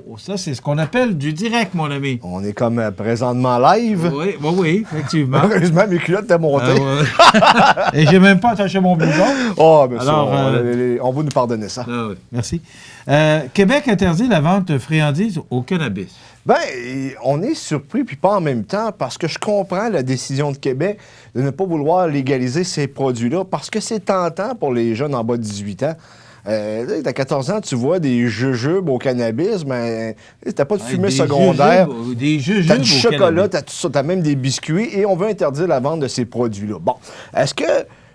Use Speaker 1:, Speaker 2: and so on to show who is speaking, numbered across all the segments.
Speaker 1: Oh, ça, c'est ce qu'on appelle du direct, mon ami.
Speaker 2: On est comme présentement live.
Speaker 1: Oui, effectivement.
Speaker 2: Heureusement, mes culottes étaient montées.
Speaker 1: Et j'ai même pas attaché mon blouson.
Speaker 2: Oh, mais
Speaker 1: alors,
Speaker 2: on va nous pardonner ça.
Speaker 1: Oui. Merci. Québec interdit la vente de friandises au cannabis.
Speaker 2: Bien, on est surpris, puis pas en même temps, parce que je comprends la décision de Québec de ne pas vouloir légaliser ces produits-là, parce que c'est tentant pour les jeunes en bas de 18 ans. T'as 14 ans, tu vois des jujubes au cannabis, mais t'as pas de fumée secondaire.
Speaker 1: Des jujubes
Speaker 2: t'as du chocolat, t'as même des biscuits, et on veut interdire la vente de ces produits-là. Bon, est-ce que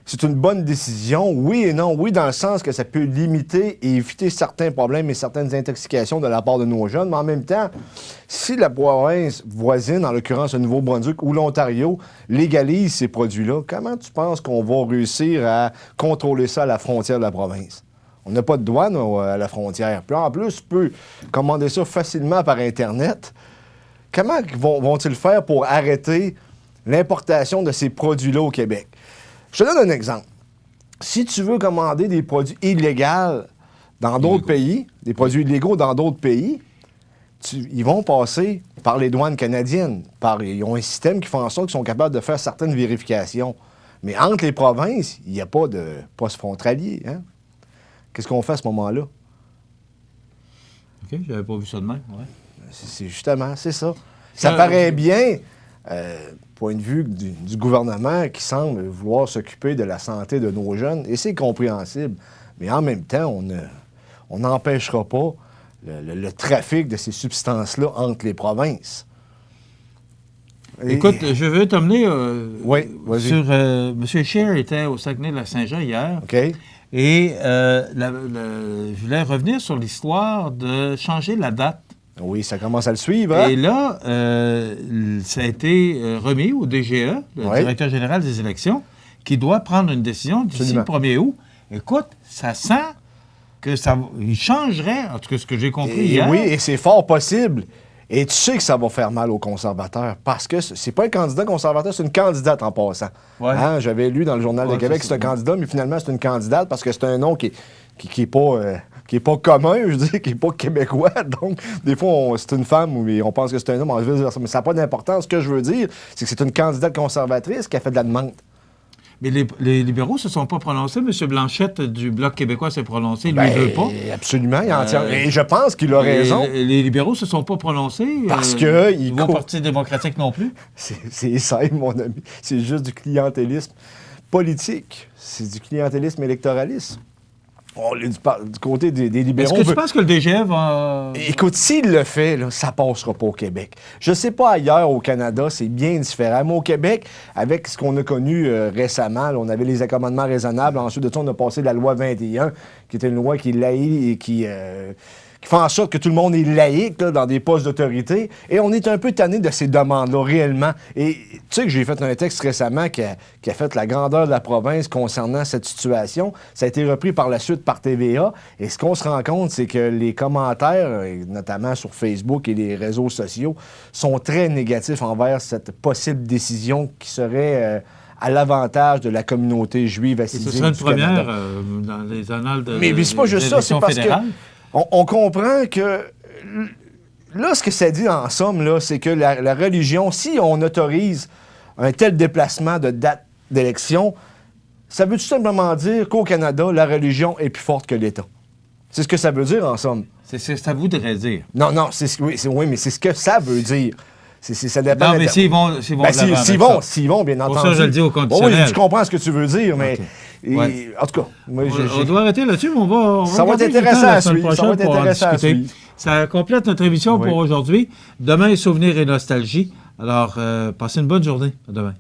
Speaker 2: c'est une bonne décision? Oui et non. Oui, dans le sens que ça peut limiter et éviter certains problèmes et certaines intoxications de la part de nos jeunes, mais en même temps, si la province voisine, en l'occurrence le Nouveau-Brunswick ou l'Ontario, légalise ces produits-là, comment tu penses qu'on va réussir à contrôler ça à la frontière de la province? On n'a pas de douane à la frontière. Puis en plus, tu peux commander ça facilement par Internet. Comment vont-ils faire pour arrêter l'importation de ces produits-là au Québec? Je te donne un exemple. Si tu veux commander des produits illégaux dans d'autres pays, des produits illégaux dans d'autres pays, ils vont passer par les douanes canadiennes. Ils ont un système qui fait en sorte qu'ils sont capables de faire certaines vérifications. Mais entre les provinces, il n'y a pas de poste frontalier. Hein? Qu'est-ce qu'on fait à ce moment-là?
Speaker 1: OK, j'avais pas vu ça de même. Ouais.
Speaker 2: C'est justement, c'est ça. Ça paraît bien, point de vue du gouvernement qui semble vouloir s'occuper de la santé de nos jeunes, et c'est compréhensible. Mais en même temps, on n'empêchera pas le trafic de ces substances-là entre les provinces.
Speaker 1: Écoute, je veux t'emmener
Speaker 2: sur...
Speaker 1: M. Scheer était au Saguenay-Lac-Saint-Jean hier.
Speaker 2: OK.
Speaker 1: Et je voulais revenir sur l'histoire de changer la date.
Speaker 2: Oui, ça commence à le suivre. Hein?
Speaker 1: Et là, ça a été remis au DGE, le directeur général des élections, qui doit prendre une décision d'ici le 1er août. Écoute, ça sent qu'il changerait, en tout cas ce que j'ai compris hier.
Speaker 2: Oui, et c'est fort possible. Et tu sais que ça va faire mal aux conservateurs, parce que c'est pas un candidat conservateur, c'est une candidate en passant. Ouais. Hein? J'avais lu dans le Journal de Québec que c'est un candidat, mais finalement c'est une candidate parce que c'est un nom qui est pas commun, je dis, qui n'est pas québécois. Donc, des fois, c'est une femme, mais on pense que c'est un homme, mais ça n'a pas d'importance. Ce que je veux dire, c'est que c'est une candidate conservatrice qui a fait de la demande.
Speaker 1: Mais les libéraux ne se sont pas prononcés. M. Blanchette du Bloc québécois s'est prononcé. Lui, il ne veut pas.
Speaker 2: Absolument. Et je pense qu'il a raison.
Speaker 1: Les libéraux ne se sont pas prononcés.
Speaker 2: Parce que...
Speaker 1: Le Parti démocratique non plus.
Speaker 2: C'est simple, mon ami. C'est juste du clientélisme politique. C'est du clientélisme électoraliste. Du côté des libéraux...
Speaker 1: Est-ce que tu penses que le DGE va...
Speaker 2: Écoute, s'il le fait, là, ça passera pas au Québec. Je sais pas ailleurs au Canada, c'est bien différent. Mais au Québec, avec ce qu'on a connu récemment, là, on avait les accommodements raisonnables. Ensuite de ça, on a passé la loi 21, qui était une loi qui est laïque et qui fait en sorte que tout le monde est laïque là, dans des postes d'autorité. Et on est un peu tanné de ces demandes-là, réellement. Et tu sais que j'ai fait un texte récemment qui a fait la grandeur de la province concernant cette situation. Ça a été repris par la suite par TVA. Et ce qu'on se rend compte, c'est que les commentaires, notamment sur Facebook et les réseaux sociaux, sont très négatifs envers cette possible décision qui serait... à l'avantage de la communauté juive assiséée.
Speaker 1: Ce serait une première dans les annales de
Speaker 2: Mais c'est pas juste ça, c'est parce
Speaker 1: fédérales.
Speaker 2: On comprend que... Là, ce que ça dit en somme, là, c'est que la religion, si on autorise un tel déplacement de date d'élection, ça veut tout simplement dire qu'au Canada, la religion est plus forte que l'État. C'est ce que ça veut dire, en somme.
Speaker 1: C'est ce que ça voudrait dire.
Speaker 2: Non, oui, mais c'est ce que ça veut dire. Ça dépend.
Speaker 1: Non, mais s'ils vont
Speaker 2: s'ils vont, bien entendu.
Speaker 1: Pour ça, je le dis au conditionnel.
Speaker 2: Oui, je comprends ce que tu veux dire, mais...
Speaker 1: Okay.
Speaker 2: En tout cas... Moi,
Speaker 1: on doit arrêter là-dessus, mais on va
Speaker 2: ça va être intéressant à suivre.
Speaker 1: Ça complète notre émission pour aujourd'hui. Demain, souvenirs et nostalgie. Alors, passez une bonne journée. À demain.